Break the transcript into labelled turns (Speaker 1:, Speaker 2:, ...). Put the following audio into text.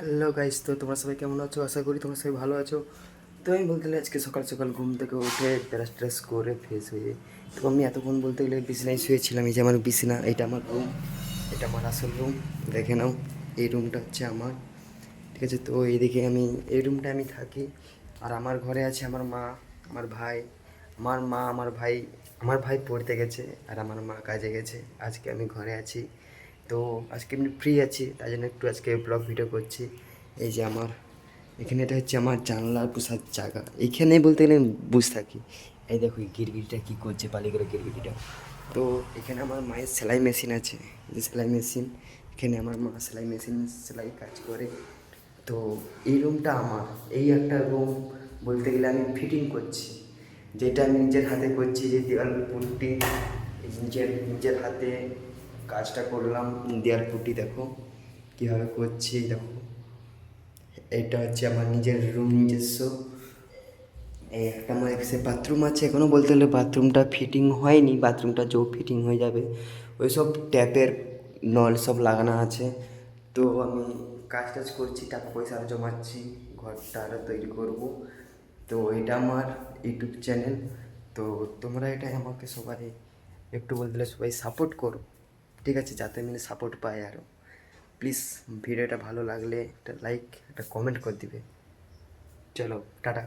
Speaker 1: Hello guys, তো তোমরা সবাই কেমন আছো? আশা করি তোমরা সবাই ভালো আছো। তো আমি বলতে গেলে আজকে সকাল সকাল ঘুম থেকে উঠে ব্রাশ ট্রাশ করে ফ্রেশ হয়ে, তো আমি এতক্ষণ বলতে গেলে বিছানায় শুয়েছিলাম। এই যে আমার বিছানা, এটা আমার রুম, এটা আমার আসল রুম। দেখে নাও, এই রুমটা হচ্ছে আমার। ঠিক আছে, তো এইদিকে আমি এই রুমটা আমি থাকি। আর আমার ঘরে আছে আমার মা, আমার ভাই, আমার মা, আমার ভাই পড়তে গেছে আর আমার মা কাজে গেছে। আজকে আমি ঘরে আছি। তো আজকে আমি ফ্রি আছি, তাই জন্য একটু আজকে ব্লগ ভিডিও করছি। এই যে আমার এখানে, এটা হচ্ছে আমার জানলার বসার জায়গা। এইখানে বলতে গেলে আমি বসে থাকি। এই দেখো এই গিরগিটিটা কী করছে, পালি করে গিরগিটিটা। তো এখানে আমার মায়ের সেলাই মেশিন আছে, যে সেলাই মেশিন, এখানে আমার মা সেলাই মেশিন সেলাই কাজ করে। তো এই রুমটা আমার, এই একটা রুম বলতে গেলে আমি ফিটিং করছি, যেটা আমি নিজের হাতে করছি। যে দেওয়াল পুট্টি নিজের নিজের হাতে কাজটা করলাম। দেওয়াল পুট্টি দেখো কীভাবে করছি, দেখো। এটা হচ্ছে আমার নিজের রুম, নিজস্ব। এই একটা আমার সে বাথরুম আছে, এখনও বলতে গেলে বাথরুমটা ফিটিং হয়নি। বাথরুমটা যেও ফিটিং হয়ে যাবে, ওই সব ট্যাপের নল সব লাগানো আছে। তো আমি কাজ টাজ করছি, টাকা পয়সা আরও জমাচ্ছি, ঘরটা আরও তৈরি করব। তো এটা আমার ইউটিউব চ্যানেল। তো তোমরা এটাই আমাকে সবাই একটু বলতে গেলে সবাই সাপোর্ট করো, ঠিক আছে? যাতে আমি সাপোর্ট পাই আরও। প্লিজ ভিডিওটা ভালো লাগলে একটা লাইক, একটা কমেন্ট করে দিবে। চলো, টাটা।